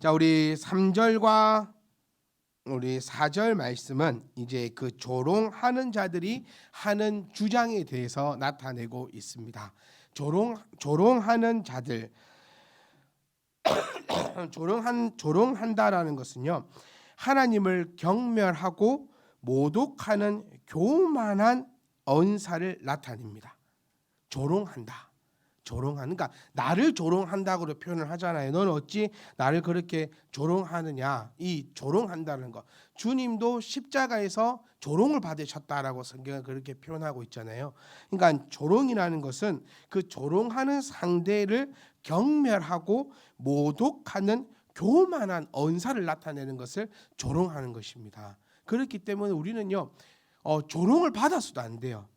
자, 우리 3절과 우리 4절 말씀은 이제 그 조롱하는 자들이 하는 주장에 대해서 나타내고 있습니다. 조롱하는 자들, 조롱한다라는 것은요, 하나님을 경멸하고 모독하는 교만한 언사를 나타냅니다. 조롱한다. 그러니까 나를 조롱한다고 표현을 하잖아요. 너는 어찌 나를 그렇게 조롱하느냐. 이 조롱한다는 거, 주님도 십자가에서 조롱을 받으셨다라고 성경은 그렇게 표현하고 있잖아요. 그러니까 조롱이라는 것은 그 조롱하는 상대를 경멸하고 모독하는 교만한 언사를 나타내는 것을 조롱하는 것입니다. 그렇기 때문에 우리는요, 조롱을 받아서도 안 돼요.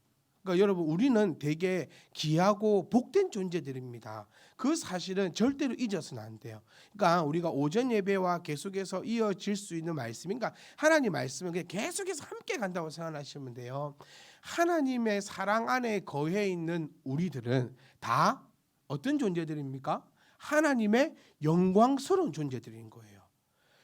그러니까 여러분, 우리는 되게 귀하고 복된 존재들입니다. 그 사실은 절대로 잊어서는 안 돼요. 그러니까 우리가 오전 예배와 계속해서 이어질 수 있는 말씀인가, 하나님 말씀은 그냥 계속해서 함께 간다고 생각하시면 돼요. 하나님의 사랑 안에 거해 있는 우리들은 다 어떤 존재들입니까? 하나님의 영광스러운 존재들인 거예요.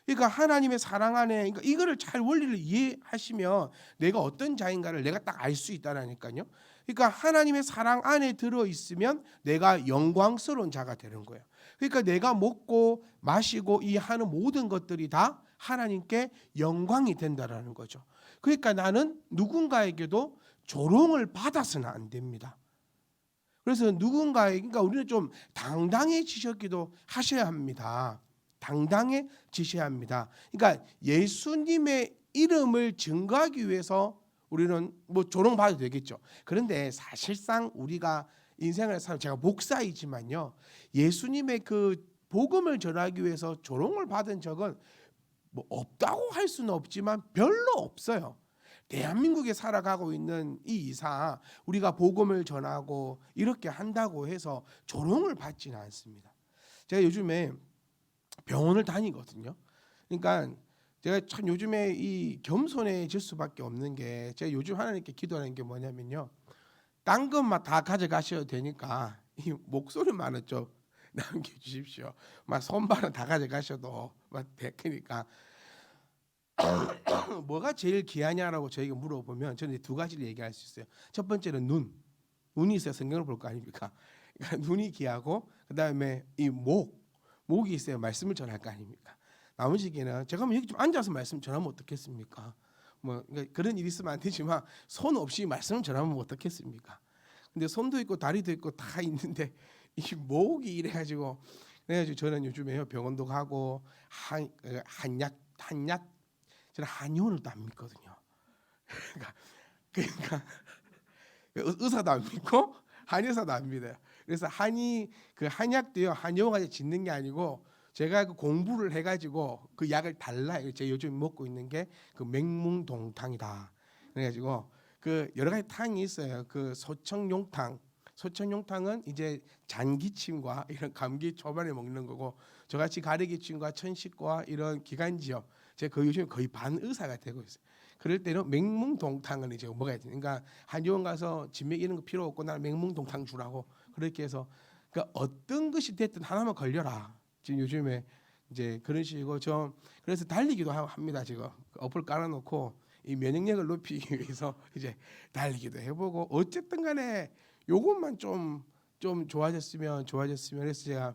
그러니까 하나님의 사랑 안에, 그러니까 이거를 잘 원리를 이해하시면 내가 어떤 자인가를 내가 딱 알 수 있다라니까요. 그러니까 하나님의 사랑 안에 들어 있으면 내가 영광스러운 자가 되는 거예요. 그러니까 내가 먹고 마시고 이 하는 모든 것들이 다 하나님께 영광이 된다라는 거죠. 그러니까 나는 누군가에게도 조롱을 받아서는 안 됩니다. 그래서 그러니까 우리는 좀 당당해지셨기도 하셔야 합니다. 당당해지셔야 합니다. 그러니까 예수님의 이름을 증거하기 위해서 우리는 뭐 조롱받아도 되겠죠. 그런데 사실상 우리가 인생을 살면, 제가 목사이지만요, 예수님의 그 복음을 전하기 위해서 조롱을 받은 적은 뭐 없다고 할 수는 없지만 별로 없어요. 대한민국에 살아가고 있는 이 이상 우리가 복음을 전하고 이렇게 한다고 해서 조롱을 받지는 않습니다. 제가 요즘에 병원을 다니거든요. 그러니까 제가 참 요즘에 이 겸손해질 수밖에 없는 게, 제가 요즘 하나님께 기도하는 게 뭐냐면요, 딴 것만 다 가져가셔도 되니까 이 목소리만은 좀 남겨주십시오. 막 손발은 다 가져가셔도 막 되니까. 뭐가 제일 귀하냐라고 저에게 물어보면 저는 두 가지를 얘기할 수 있어요. 첫 번째는 눈이 있어야 성경을 볼 거 아닙니까? 그러니까 눈이 귀하고, 그다음에 이 목이 있어야 말씀을 전할 거 아닙니까? 나머지게는 제가 뭐 여기 좀 앉아서 말씀 전하면 어떻겠습니까? 뭐 그러니까 그런 일이 있으면 안 되지만 손 없이 말씀을 전하면 어떻겠습니까? 근데 손도 있고 다리도 있고 다 있는데 이 목이 이래가지고, 그래가지고 저는 요즘에 병원도 가고 한약 저는 한의원을 또 안 믿거든요. 그러니까 의사도 안 믿고 한의사도 안 믿어요. 그래서 그 한약도요, 한의원까지 짓는 게 아니고 제가 그 공부를 해가지고 그 약을 달라요. 제가 요즘 먹고 있는 게 그 맹문동탕이다. 그래가지고 그 여러 가지 탕이 있어요. 그 소청용탕은 이제 잔기침과 이런 감기 초반에 먹는 거고, 저같이 가래기침과 천식과 이런 기관지염, 제가 그 요즘 거의 반의사가 되고 있어요. 그럴 때는 맹문동탕을 이제 먹어야 돼. 그러니까 한의원 가서 진맥 이런 거 필요 없고 나는 맹문동탕 주라고 그렇게 해서, 그러니까 어떤 것이 됐든 하나만 걸려라. 지금 요즘에 이제 그런 식이고, 좀 그래서 달리기도 합니다. 지금 어플 깔아놓고 이 면역력을 높이기 위해서 이제 달리기도 해보고, 어쨌든 간에 요것만 좀 좋아졌으면 그래서 제가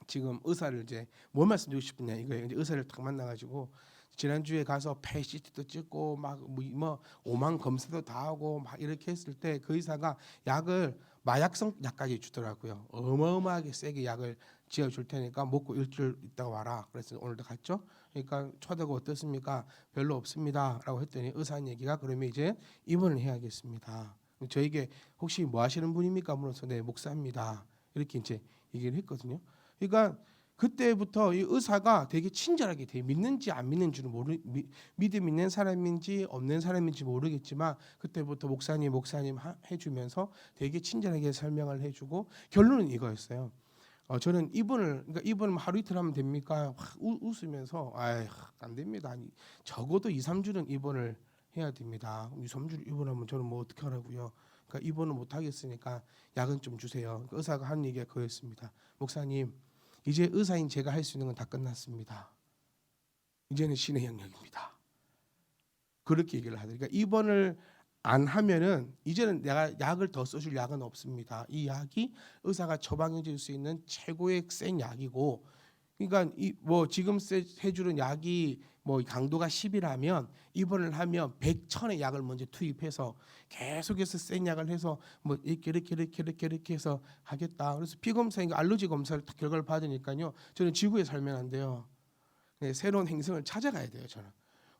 지금 의사를, 이제 뭘 말씀드리고 싶으냐 이거예요. 이제 의사를 딱 만나가지고 지난주에 가서 PET도 찍고 뭐 오만 검사도 다 하고 막 이렇게 했을 때 그 의사가 약을 마약성 약까지 주더라고요. 어마어마하게 세게 약을 지어줄 테니까 먹고 일주일 있다가 와라. 그래서 오늘도 갔죠. 그러니까 초대가 어떻습니까? 별로 없습니다라고 했더니 의사 얘기가, 그러면 이제 입원을 해야겠습니다. 저에게 혹시 뭐 하시는 분입니까? 물어서 네, 목사입니다. 이렇게 이제 얘기를 했거든요. 그러니까 그때부터 이 의사가 되게 친절하게 돼. 믿는지 안 믿는지는 믿음 있는 사람인지 없는 사람인지 모르겠지만 그때부터 목사님 해주면서 되게 친절하게 설명을 해주고, 결론은 이거였어요. 저는 그러니까 입원을 하루 이틀 하면 됩니까? 웃으면서 안 됩니다. 아니, 적어도 2, 3주는 입원을 해야 됩니다. 2, 3주 입원하면 저는 뭐 어떻게 하라고요? 그러니까 입원을 못 하겠으니까 약은 좀 주세요. 그러니까 의사가 하는 얘기가 그였습니다. 목사님, 이제 의사인 제가 할 수 있는 건 다 끝났습니다. 이제는 신의 영역입니다. 그렇게 얘기를 하더라고요. 그러니까 입원을 안 하면은 이제는 내가 약을 더 써줄 약은 없습니다. 이 약이 의사가 처방해 줄 수 있는 최고의 센 약이고, 그러니까 이 뭐 지금 해주는 약이 뭐 강도가 10이라면 입원을 하면 100, 1000의 약을 먼저 투입해서 계속해서 센 약을 해서 뭐 이렇게 해서 하겠다. 그래서 피 검사인가 알러지 검사를 결과를 받으니까요. 저는 지구에 살면 안 돼요. 네, 새로운 행성을 찾아가야 돼요. 저는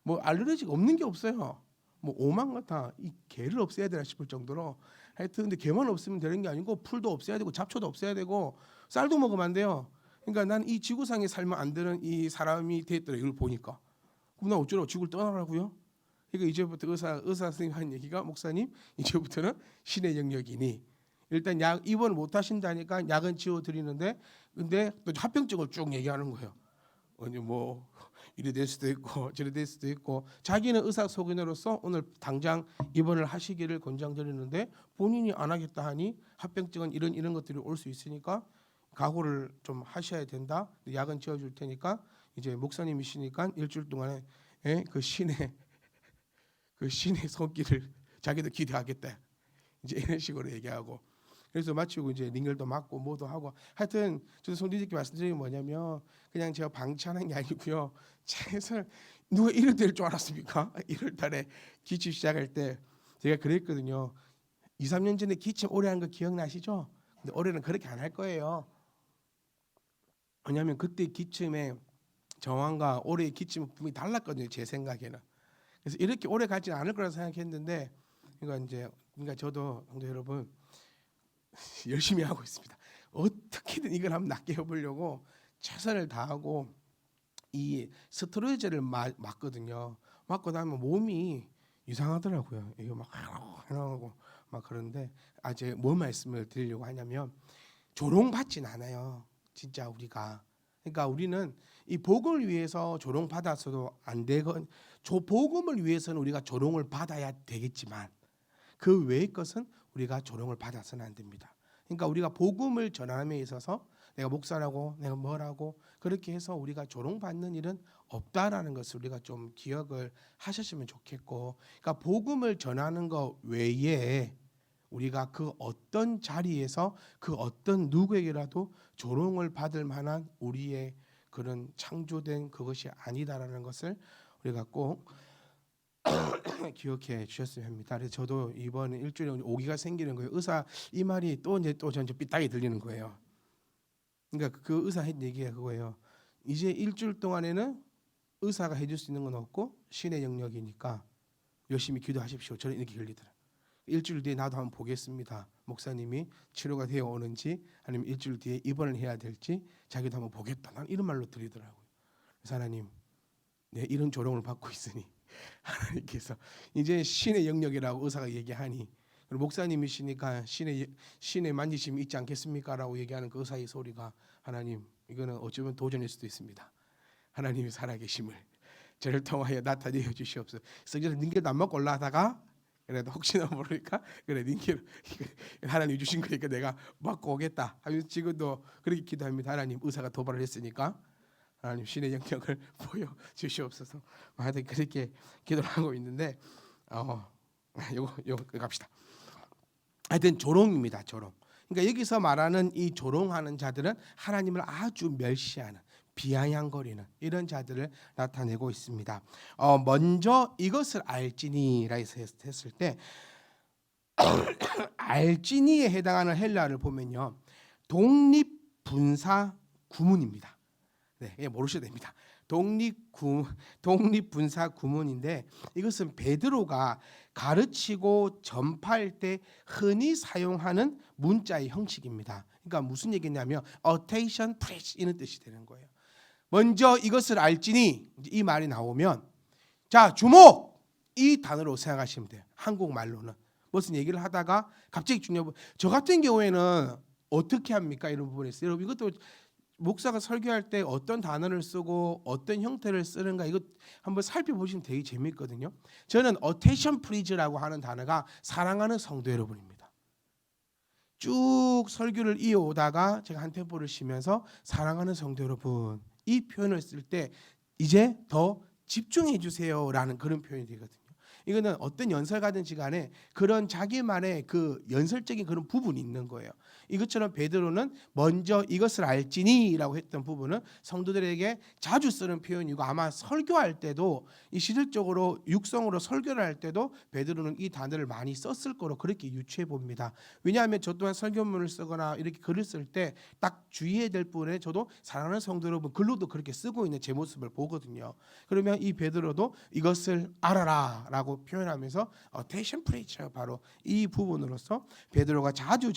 뭐 알레르기가 없는 게 없어요. 뭐 오만 같아 이 개를 없애야 되나 싶을 정도로 하여튼 근데 개만 없으면 되는 게 아니고 풀도 없애야 되고 잡초도 없애야 되고 쌀도 먹으면 안 돼요. 그러니까 난 이 지구상에 살면 안 되는 이 사람이 됐더라 이걸 보니까. 그럼 나 어쩌라고 지구를 떠나라고요? 그러니까 이제부터 의사 선생님 한 얘기가 목사님 이제부터는 신의 영역이니 일단 약 입원을 못 하신다니까 약은 지워 드리는데 근데 또 합병증을 쭉 얘기하는 거예요. 아니 뭐 이래 될 수도 있고 저래 될 수도 있고 자기는 의사소견으로서 오늘 당장 입원을 하시기를 권장드리는데 본인이 안 하겠다 하니 합병증은 이런 것들이 올 수 있으니까 각오를 좀 하셔야 된다. 약은 지어줄 테니까 이제 목사님이시니까 일주일 동안에 그 신의 손길을 자기도 기대하겠다. 이제 이런 식으로 얘기하고 그래서 마치고 이제 링겔도 맞고 뭐도 하고 하여튼 저도 손님들께 말씀드린 게 뭐냐면 그냥 제가 방치하는 게 아니고요. 최선 누가 이럴 될 줄 알았습니까? 1월 달에 기침 시작할 때 제가 그랬거든요. 2, 3년 전에 기침 오래 한 거 기억나시죠? 근데 올해는 그렇게 안 할 거예요. 왜냐하면 그때 기침의 정황과 올해의 기침은 분명히 달랐거든요. 제 생각에는. 그래서 이렇게 오래 가지는 않을 거라 생각했는데 그러니까 저도 성도 여러분 열심히 하고 있습니다. 어떻게든 이걸 한번 낫게 해보려고 최선을 다하고 이 스테로이드를 맞거든요. 맞고 나면 몸이 이상하더라고요. 이거 막 하고 막 그런데 제가 뭐 말씀을 드리려고 하냐면 조롱받진 않아요. 진짜 우리가. 그러니까 우리는 이 복음을 위해서 조롱 받아서도 안 되건 복음을 위해서는 우리가 조롱을 받아야 되겠지만 그 외의 것은 우리가 조롱을 받아서는 안 됩니다. 그러니까 우리가 복음을 전함에 있어서 내가 목사라고 내가 뭐라고 그렇게 해서 우리가 조롱받는 일은 없다라는 것을 우리가 좀 기억을 하셨으면 좋겠고, 그러니까 복음을 전하는 것 외에 우리가 그 어떤 자리에서 그 어떤 누구에게라도 조롱을 받을 만한 우리의 그런 창조된 그것이 아니다라는 것을 우리가 꼭 기억해 주셨으면 합니다. 그래서 저도 이번 일주일에 오기가 생기는 거예요. 의사 이 말이 또 전체 삐딱이 들리는 거예요. 그러니까 그 의사 한 얘기가 그거예요. 이제 일주일 동안에는 의사가 해줄 수 있는 건 없고 신의 영역이니까 열심히 기도하십시오. 저는 이렇게 걸리더라. 일주일 뒤에 나도 한번 보겠습니다. 목사님이 치료가 되어 오는지 아니면 일주일 뒤에 입원을 해야 될지 자기도 한번 보겠다. 난 이런 말로 드리더라고요. 그래서 하나님, 내 이런 조롱을 받고 있으니 하나님께서 이제 신의 영역이라고 의사가 얘기하니 목사님이시니까 신의 만지심이 있지 않겠습니까라고 얘기하는 그 의사의 소리가 하나님 이거는 어쩌면 도전일 수도 있습니다. 하나님이 살아계심을 저를 통하여 나타내어 주시옵소서. 그래서 닌겔도 안 먹고 올라다가 그래도 혹시나 모르니까 그래 닌겔 하나님 주신 거니까 내가 먹고 오겠다 하면서 지금도 그렇게 기도합니다. 하나님 의사가 도발을 했으니까 하나님 신의 영역을 보여 주시옵소서. 하여튼 그렇게 기도를 하고 있는데 요거 갑시다. 하여튼 조롱입니다. 조롱. 그러니까 여기서 말하는 이 조롱하는 자들은 하나님을 아주 멸시하는 비아냥거리는 이런 자들을 나타내고 있습니다. 먼저 이것을 알지니라 했을 때 알지니에 해당하는 헬라어를 보면요. 독립분사 구문입니다. 네, 모르셔도 됩니다. 독립분사 구문인데 이것은 베드로가 가르치고 전파할 때 흔히 사용하는 문자의 형식입니다. 그러니까 무슨 얘기냐면 attention preach 이런 뜻이 되는 거예요. 먼저 이것을 알지니 이 말이 나오면 자 주목 이 단어로 생각하시면 돼요. 한국말로는 무슨 얘기를 하다가 갑자기 중요한 저 같은 경우에는 어떻게 합니까? 이런 부분이 있어요. 여러분 이것도 목사가 설교할 때 어떤 단어를 쓰고 어떤 형태를 쓰는가 이거 한번 살펴보시면 되게 재미있거든요. 저는 attention please라고 하는 단어가 사랑하는 성도 여러분입니다. 쭉 설교를 이어오다가 제가 한 템포를 쉬면서 사랑하는 성도 여러분, 이 표현을 쓸 때 이제 더 집중해 주세요라는 그런 표현이 되거든요. 이거는 어떤 연설가든지 간에 그런 자기만의 그 연설적인 그런 부분이 있는 거예요. 이것처럼 베드로는 먼저 이것을 알지니라고 했던 부분은 성도들에게 자주 쓰는 표현이고, 아마 설교할 때도 이 시대적으로 육성으로 설교를 할 때도 베드로는 이 단어를 많이 썼을 거로 그렇게 유추해 봅니다. 왜냐하면 저 또한 설교문을 쓰거나 이렇게 글을 쓸 때 딱 주의해야 될 부분에 저도 사랑하는 성도 여러분 글로도 그렇게 쓰고 있는 제 모습을 보거든요. 그러면 이 베드로도 이것을 알아라라고 표현하면서 attention preacher, 바로 이 부분으로서 베드로가 자주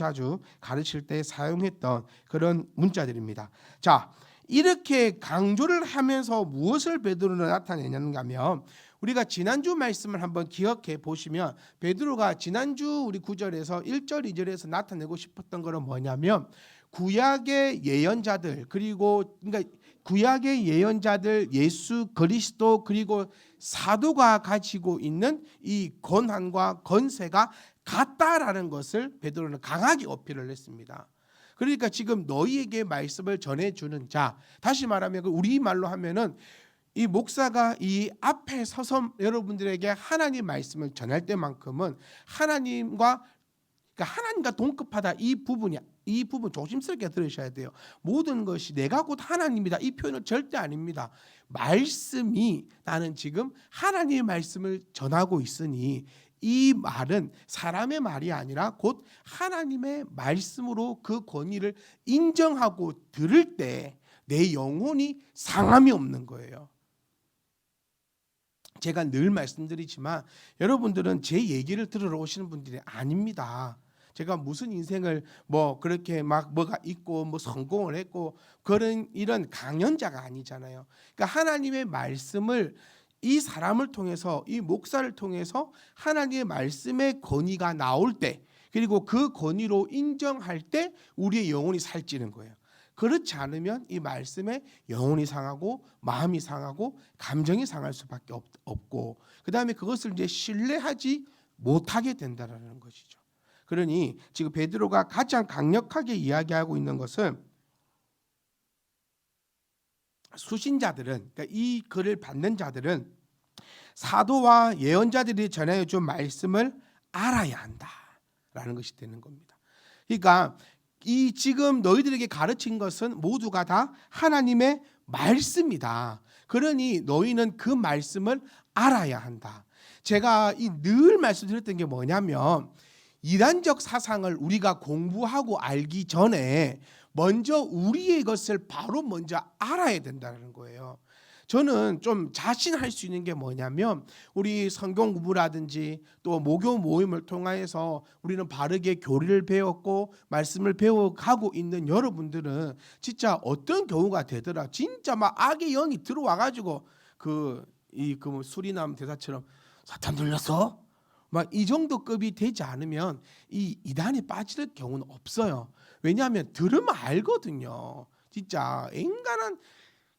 가르칠 때 사용했던 그런 문자들입니다. 자, 이렇게 강조를 하면서 무엇을 베드로는 나타내는가 하면, 우리가 지난주 말씀을 한번 기억해 보시면 베드로가 지난주 우리 9절에서 1절 2절에서 나타내고 싶었던 것은 뭐냐면, 구약의 예언자들, 그리고 그러니까 구약의 예언자들, 예수 그리스도, 그리고 사도가 가지고 있는 이 권한과 권세가 같다라는 것을 베드로는 강하게 어필을 했습니다. 그러니까 지금 너희에게 말씀을 전해주는 자, 다시 말하면 우리 말로 하면은 이 목사가 이 앞에 서서 여러분들에게 하나님 말씀을 전할 때만큼은 그러니까 하나님과 동급하다, 이 부분 조심스럽게 들으셔야 돼요. 모든 것이 내가 곧 하나님이다, 이 표현은 절대 아닙니다. 말씀이, 나는 지금 하나님의 말씀을 전하고 있으니 이 말은 사람의 말이 아니라 곧 하나님의 말씀으로 그 권위를 인정하고 들을 때 내 영혼이 상함이 없는 거예요. 제가 늘 말씀드리지만 여러분들은 제 얘기를 들으러 오시는 분들이 아닙니다. 제가 무슨 인생을 뭐 그렇게 막 뭐가 있고 뭐 성공을 했고 그런 이런 강연자가 아니잖아요. 그러니까 하나님의 말씀을 이 사람을 통해서, 이 목사를 통해서 하나님의 말씀의 권위가 나올 때, 그리고 그 권위로 인정할 때 우리의 영혼이 살찌는 거예요. 그렇지 않으면 이 말씀에 영혼이 상하고 마음이 상하고 감정이 상할 수밖에 없고, 그 다음에 그것을 이제 신뢰하지 못하게 된다는 것이죠. 그러니 지금 베드로가 가장 강력하게 이야기하고 있는 것은, 수신자들은, 그러니까 이 글을 받는 자들은 사도와 예언자들이 전해 준 말씀을 알아야 한다라는 것이 되는 겁니다. 그러니까 이 지금 너희들에게 가르친 것은 모두가 다 하나님의 말씀이다. 그러니 너희는 그 말씀을 알아야 한다. 제가 늘 말씀드렸던 게 뭐냐면, 이단적 사상을 우리가 공부하고 알기 전에 먼저 우리의 것을 바로 먼저 알아야 된다는 거예요. 저는 좀 자신할 수 있는 게 뭐냐면, 우리 성경 공부라든지 또 모교 모임을 통해서 우리는 바르게 교리를 배웠고 말씀을 배워가고 있는 여러분들은 진짜 어떤 경우가 되더라, 진짜 막 악의 영이 들어와가지고 뭐 수리남 대사처럼 사탄 들렸어? 막 이 정도 급이 되지 않으면 이 이단에 빠질 경우는 없어요. 왜냐하면 들으면 알거든요. 진짜 인간은,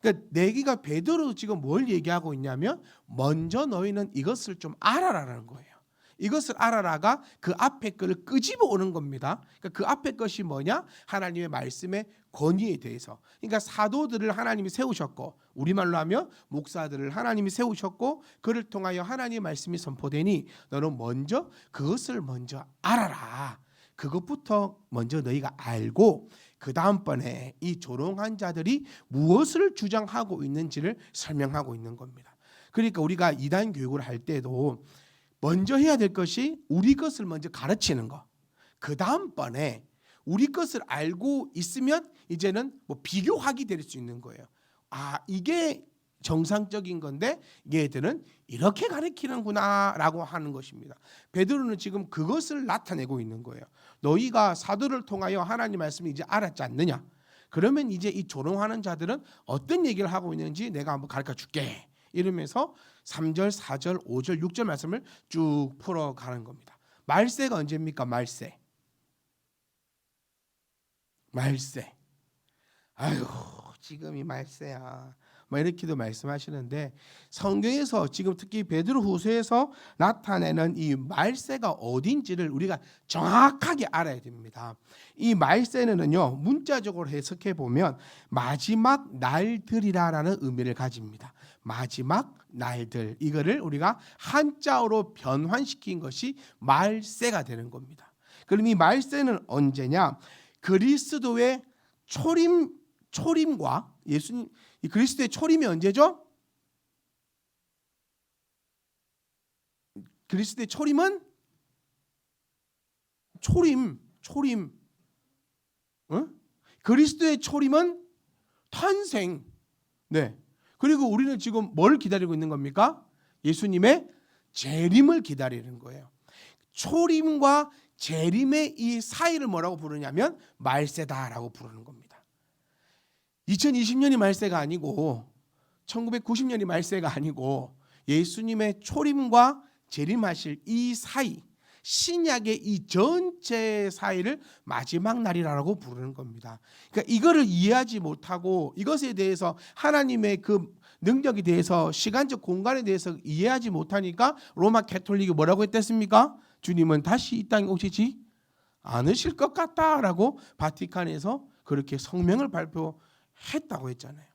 그러니까 내기가 베드로 지금 뭘 얘기하고 있냐면, 먼저 너희는 이것을 좀 알아라라는 거예요. 이것을 알아라가 그 앞에 것을 끄집어 오는 겁니다. 그러니까 그 앞에 것이 뭐냐? 하나님의 말씀의 권위에 대해서. 그러니까 사도들을 하나님이 세우셨고, 우리말로 하면 목사들을 하나님이 세우셨고, 그를 통하여 하나님의 말씀이 선포되니 너는 먼저 그것을 먼저 알아라. 그것부터 먼저 너희가 알고, 그 다음번에 이 조롱한 자들이 무엇을 주장하고 있는지를 설명하고 있는 겁니다. 그러니까 우리가 이단 교육을 할 때도 먼저 해야 될 것이 우리 것을 먼저 가르치는 거. 그 다음번에 우리 것을 알고 있으면 이제는 뭐 비교하기 될 수 있는 거예요. 아, 이게 정상적인 건데 얘들은 이렇게 가르치는구나라고 하는 것입니다. 베드로는 지금 그것을 나타내고 있는 거예요. 너희가 사도를 통하여 하나님 말씀을 이제 알았지 않느냐? 그러면 이제 이 조롱하는 자들은 어떤 얘기를 하고 있는지 내가 한번 가르쳐 줄게. 이러면서 3절, 4절, 5절, 6절 말씀을 쭉 풀어가는 겁니다. 말세가 언제입니까? 말세. 아유, 지금이 말세야. 뭐 이렇게도 말씀하시는데 성경에서 지금 특히 베드로후서에서 나타내는 이 말세가 어딘지를 우리가 정확하게 알아야 됩니다. 이 말세는요 문자적으로 해석해 보면 마지막 날들이라는 의미를 가집니다. 마지막 날들, 이거를 우리가 한자어로 변환시킨 것이 말세가 되는 겁니다. 그럼 이 말세는 언제냐? 그리스도의 초림과 예수님, 이 그리스도의 초림이 언제죠? 그리스도의 초림은 초림. 그리스도의 초림은 탄생. 네. 그리고 우리는 지금 뭘 기다리고 있는 겁니까? 예수님의 재림을 기다리는 거예요. 초림과 재림의 이 사이를 뭐라고 부르냐면 말세다라고 부르는 겁니다. 2020년이 말세가 아니고 1990년이 말세가 아니고 예수님의 초림과 재림하실 이 사이, 신약의 이 전체 사이를 마지막 날이라고 부르는 겁니다. 그러니까 이거를 이해하지 못하고 이것에 대해서 하나님의 그 능력에 대해서 시간적 공간에 대해서 이해하지 못하니까 로마 가톨릭이 뭐라고 했댔습니까? 주님은 다시 이 땅에 오시지 않으실 것 같다라고 바티칸에서 그렇게 성명을 발표했다고 했잖아요.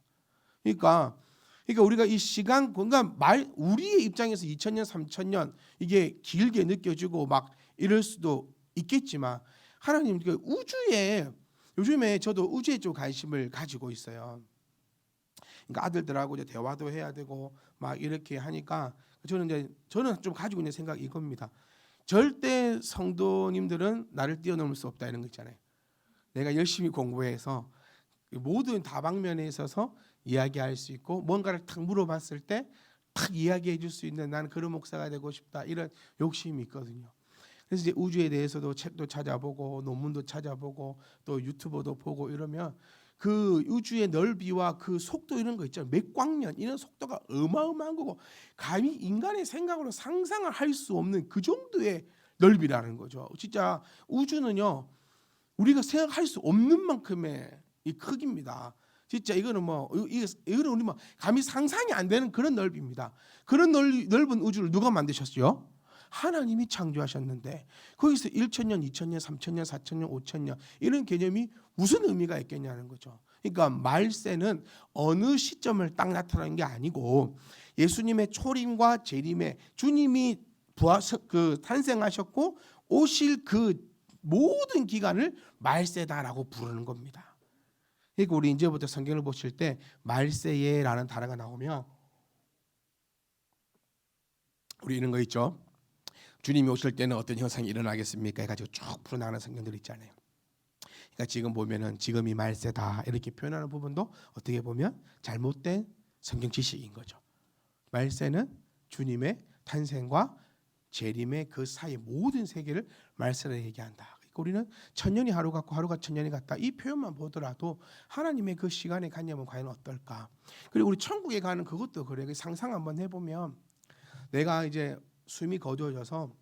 그러니까 우리가 이 시간 공간 우리의 입장에서 2000년, 3000년 이게 길게 느껴지고 막 이럴 수도 있겠지만 하나님 그 우주에 요즘에 저도 우주에 좀 관심을 가지고 있어요. 그러니까 아들들하고 이제 대화도 해야 되고 막 이렇게 하니까 저는 좀 가지고 있는 생각이 이겁니다. 절대 성도님들은 나를 뛰어넘을 수 없다 이런 거 있잖아요. 내가 열심히 공부해서 모든 다방면에 있어서 이야기할 수 있고 뭔가를 탁 물어봤을 때 탁 이야기해 줄 수 있는 나는 그런 목사가 되고 싶다 이런 욕심이 있거든요. 그래서 이제 우주에 대해서도 책도 찾아보고 논문도 찾아보고 또 유튜버도 보고 이러면 그 우주의 넓이와 그 속도 이런 거 있잖아요. 몇 광년 이런 속도가 어마어마한 거고 감히 인간의 생각으로 상상을 할 수 없는 그 정도의 넓이라는 거죠. 진짜 우주는요 우리가 생각할 수 없는 만큼의 이 크기입니다. 진짜 이거는 이거는 우리 감히 상상이 안 되는 그런 넓이입니다. 그런 넓은 우주를 누가 만드셨어요? 하나님이 창조하셨는데 거기서 1000년, 2000년, 3000년, 4000년, 5000년 이런 개념이 무슨 의미가 있겠냐는 거죠. 그러니까 말세는 어느 시점을 딱 나타나는 게 아니고 예수님의 초림과 재림에 주님이 탄생하셨고 오실 그 모든 기간을 말세다라고 부르는 겁니다. 그러니까 우리 이제부터 성경을 보실 때 말세예라는 단어가 나오면 우리 이런 거 있죠. 주님이 오실 때는 어떤 현상이 일어나겠습니까? 해가지고 쭉 풀어나가는 성경들 있잖아요. 그러니까 지금 보면은 지금이 말세다 이렇게 표현하는 부분도 어떻게 보면 잘못된 성경 지식인 거죠. 말세는 주님의 탄생과 재림의 그 사이 모든 세계를 말세로 얘기한다. 우리는 천년이 하루 같고 하루가 천년이 같다 이 표현만 보더라도 하나님의 그 시간의 관념은 과연 어떨까? 그리고 우리 천국에 가는 그것도 그래요. 상상 한번 해보면 내가 이제 숨이 거두어져서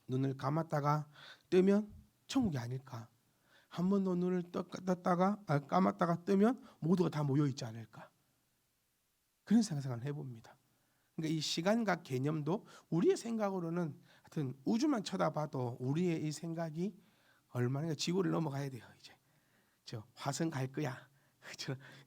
눈을 감았다가 뜨면 천국이 아닐까? 한 번 더 눈을 감았다가 뜨면 모두가 다 모여 있지 않을까? 그런 상상을 해봅니다. 그러니까 이 시간과 개념도 우리의 생각으로는 하여튼 우주만 쳐다봐도 우리의 이 생각이 얼마나 지구를 넘어가야 돼요. 이제 저 화성 갈 거야.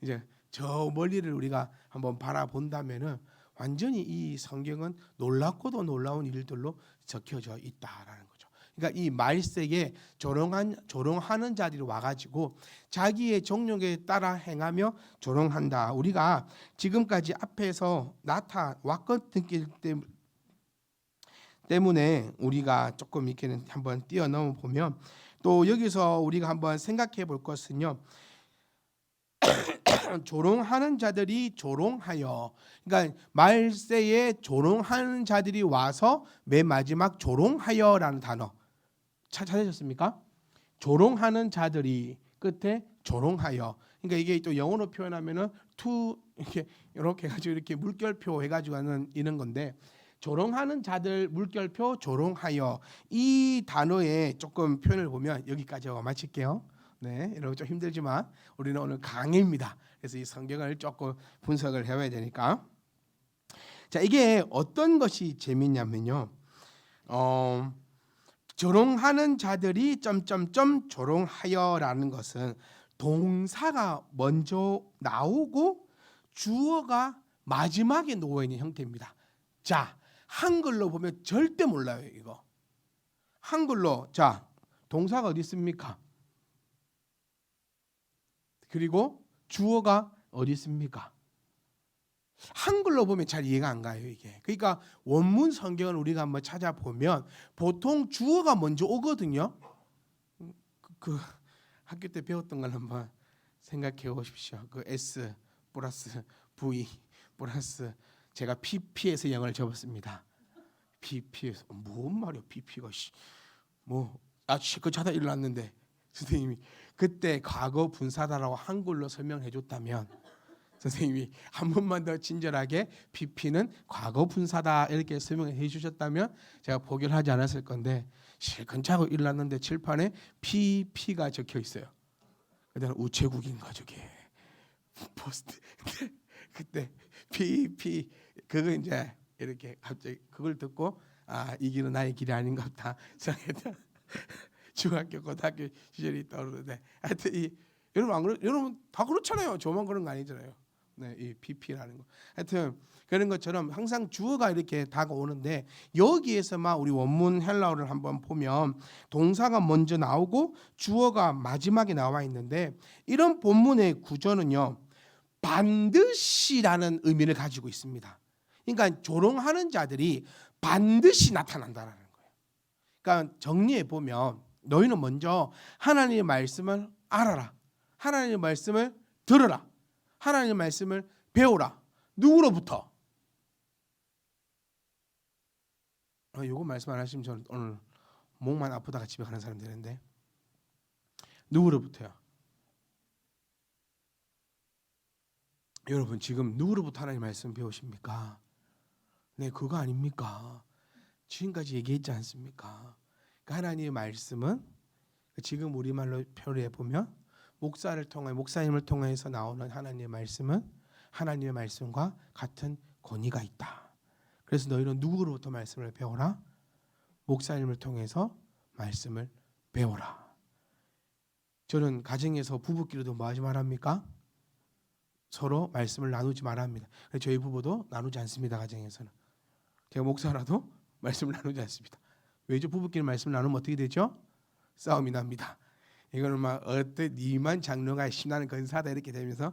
이제 저 멀리를 우리가 한번 바라본다면은 완전히 이 성경은 놀랍고도 놀라운 일들로 적혀져 있다라는 거죠. 그러니까 이 말세에 조롱하는 자들이 와가지고 자기의 정욕에 따라 행하며 조롱한다. 우리가 지금까지 앞에서 나타왔기 때문에 우리가 조금 이렇게 한번 뛰어넘어 보면 또 여기서 우리가 한번 생각해 볼 것은요. 조롱하는 자들이 조롱하여, 그러니까 말세에 조롱하는 자들이 와서 맨 마지막 조롱하여라는 단어 찾으셨습니까? 조롱하는 자들이 끝에 조롱하여. 그러니까 이게 또 영어로 표현하면은 to 이렇게 해가지고 이렇게 물결표 해가지고 하는 이런 건데. 조롱하는 자들 물결표 조롱하여 이 단어에 조금 표현을 보면 여기까지 하고 마칠게요. 네, 여러분 좀 힘들지만 우리는 오늘 강의입니다. 그래서 이 성경을 조금 분석을 해봐야 되니까. 자, 이게 어떤 것이 재밌냐면요. 조롱하는 자들이 점점점 조롱하여라는 것은 동사가 먼저 나오고 주어가 마지막에 놓여 있는 형태입니다. 자, 한글로 보면 절대 몰라요, 이거. 한글로 자, 동사가 어디 있습니까? 그리고 주어가 어디 있습니까? 한글로 보면 잘 이해가 안 가요, 이게. 그러니까 원문 성경을 우리가 한번 찾아보면 보통 주어가 먼저 오거든요. 그 학교 때 배웠던 걸 한번 생각해 보십시오. 그 S 플러스 V 플러스 제가 PP에서 영어를 접었습니다. PP에서 뭔 말이야, PP가 그 자다 일어났는데 선생님이 그때 과거 분사다라고 한글로 설명해 줬다면 선생님이 한 번만 더 친절하게 PP는 과거 분사다 이렇게 설명해 주셨다면 제가 포기를 하지 않았을 건데 실컷 자고 일어났는데 칠판에 PP가 적혀 있어요. 그다음 우체국인가 저게 포스트 그때 PP 그거 이제 이렇게 갑자기 그걸 듣고 이 길은 나의 길이 아닌가 보다 생각했다. 중학교 고등학교 시절이 떠오르는데 하여튼 여러분 안 그러 여러분 다 그렇잖아요. 저만 그런 거 아니잖아요. 네, 이 PP라는 거. 하여튼 그런 것처럼 항상 주어가 이렇게 다가오는데 여기에서만 우리 원문 헬라어를 한번 보면 동사가 먼저 나오고 주어가 마지막에 나와 있는데 이런 본문의 구조는요. 반드시라는 의미를 가지고 있습니다. 그러니까 조롱하는 자들이 반드시 나타난다라는 거예요. 그러니까 정리해 보면 너희는 먼저 하나님의 말씀을 알아라. 하나님의 말씀을 들어라. 하나님의 말씀을 배우라. 누구로부터? 요거 말씀 안 하시면 저는 오늘 목만 아프다가 집에 가는 사람 되는데 누구로부터요? 여러분 지금 누구로부터 하나님의 말씀 배우십니까? 네, 그거 아닙니까? 지금까지 얘기했지 않습니까? 그러니까 하나님의 말씀은 지금 우리말로 표현해 보면 목사님을 통해서 나오는 하나님의 말씀은 하나님의 말씀과 같은 권위가 있다. 그래서 너희는 누구로부터 말씀을 배워라? 목사님을 통해서 말씀을 배워라. 저는 가정에서 부부끼리도 뭐 하지 말합니까? 서로 말씀을 나누지 말아야 합니다. 저희 부부도 나누지 않습니다. 가정에서는 제가 목사라도 말씀을 나누지 않습니다. 왜죠? 부부끼리 말씀을 나누면 어떻게 되죠? 싸움이 납니다. 이거는 막 어때 니만 장로가 신나는 건사다 이렇게 되면서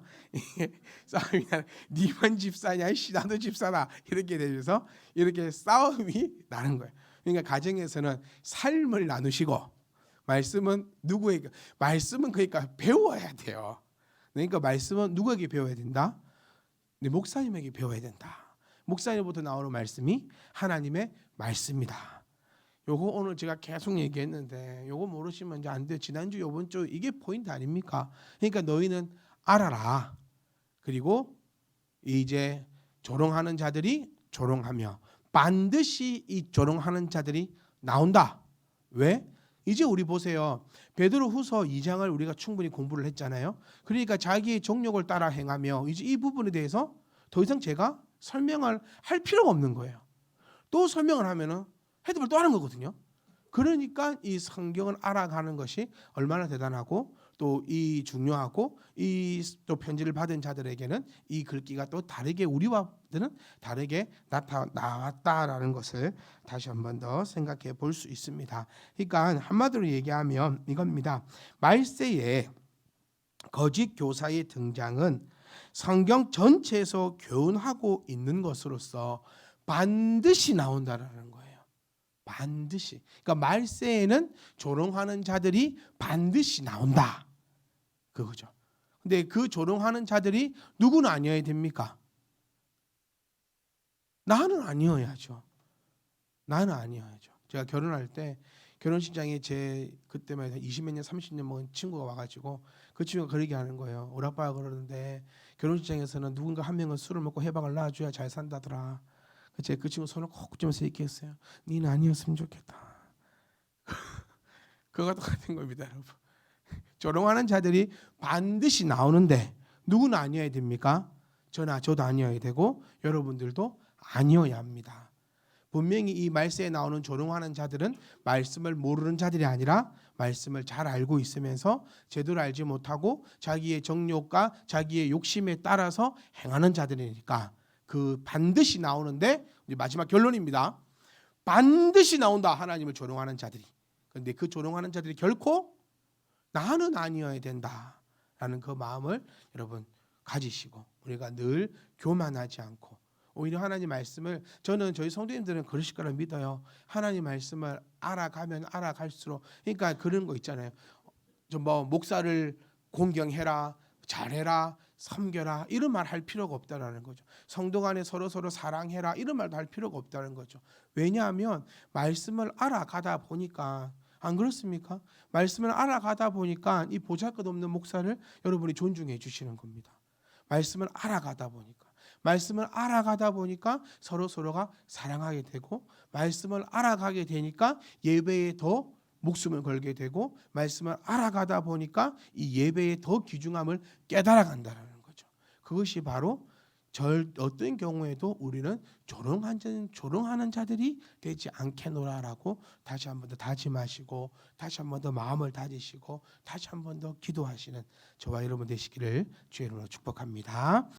싸움이 나. 니만 집사냐? 나도 집사다 이렇게 되면서 이렇게 싸움이 나는 거예요. 그러니까 가정에서는 삶을 나누시고 말씀은 누구에게 말씀은 그러니까 배워야 돼요. 그러니까 말씀은 누구에게 배워야 된다? 네, 목사님에게 배워야 된다. 목사님부터 나오는 말씀이 하나님의 말씀이다. 요거 오늘 제가 계속 얘기했는데 요거 모르시면 이제 안 돼요. 지난주 요번 주 이게 포인트 아닙니까? 그러니까 너희는 알아라. 그리고 이제 조롱하는 자들이 조롱하며 반드시 이 조롱하는 자들이 나온다. 왜? 이제 우리 보세요. 베드로후서 2장을 우리가 충분히 공부를 했잖아요. 그러니까 자기의 정욕을 따라 행하며 이제 이 부분에 대해서 더 이상 제가 설명을 할 필요가 없는 거예요. 또 설명을 하면은 해답을 또 하는 거거든요. 그러니까 이 성경을 알아가는 것이 얼마나 대단하고 또 이 중요하고 이 또 편지를 받은 자들에게는 이 글귀가 또 다르게 우리와는 다르게 나왔다라는 것을 다시 한 번 더 생각해 볼 수 있습니다. 그러니까 한마디로 얘기하면 이겁니다. 말세에 거짓 교사의 등장은 성경 전체에서 교훈하고 있는 것으로서 반드시 나온다라는 거예요. 반드시. 그러니까 말세에는 조롱하는 자들이 반드시 나온다. 그거죠. 근데 그 조롱하는 자들이 누구는 아니어야 됩니까? 나는 아니어야죠. 나는 아니어야죠. 제가 결혼할 때 결혼식장에 제 그때만 해도 20몇 년 30년 먹은 친구가 와가지고 그 친구가 그러게 하는 거예요. 우리 아빠가 그러는데 결혼식장에서는 누군가 한 명은 술을 먹고 해방을 놔줘야 잘 산다더라. 제가 그 친구 손을 콕 쥐면서 얘기했어요. 니는 아니었으면 좋겠다. 그거 똑같은 겁니다, 여러분. 조롱하는 자들이 반드시 나오는데 누구는 아니어야 됩니까? 저나 저도 아니어야 되고 여러분들도 아니어야 합니다. 분명히 이 말세에 나오는 조롱하는 자들은 말씀을 모르는 자들이 아니라 말씀을 잘 알고 있으면서 제대로 알지 못하고 자기의 정욕과 자기의 욕심에 따라서 행하는 자들이니까 그 반드시 나오는데 이제 마지막 결론입니다. 반드시 나온다. 하나님을 조롱하는 자들이. 그런데 그 조롱하는 자들이 결코 나는 아니어야 된다라는 그 마음을 여러분 가지시고 우리가 늘 교만하지 않고 오히려 하나님 말씀을 저는 저희 성도님들은 그러실 거라 믿어요. 하나님 말씀을 알아가면 알아갈수록 그러니까 그런 거 있잖아요. 좀 뭐 목사를 공경해라, 잘해라, 섬겨라 이런 말 할 필요가 없다라는 거죠. 성도 간에 서로 사랑해라 이런 말도 할 필요가 없다는 거죠. 왜냐하면 말씀을 알아가다 보니까 안 그렇습니까? 말씀을 알아가다 보니까 이 보잘것없는 목사를 여러분이 존중해 주시는 겁니다. 말씀을 알아가다 보니까 서로가 사랑하게 되고 말씀을 알아가게 되니까 예배에 더 목숨을 걸게 되고 말씀을 알아가다 보니까 이 예배의 더 귀중함을 깨달아간다는 거죠. 그것이 바로 어떤 경우에도 우리는 조롱하는 자들이 되지 않겠노라라고 다시 한 번 더 다짐하시고 다시 한 번 더 마음을 다지시고 다시 한 번 더 기도하시는 저와 여러분 되시기를 주의 이름으로 축복합니다.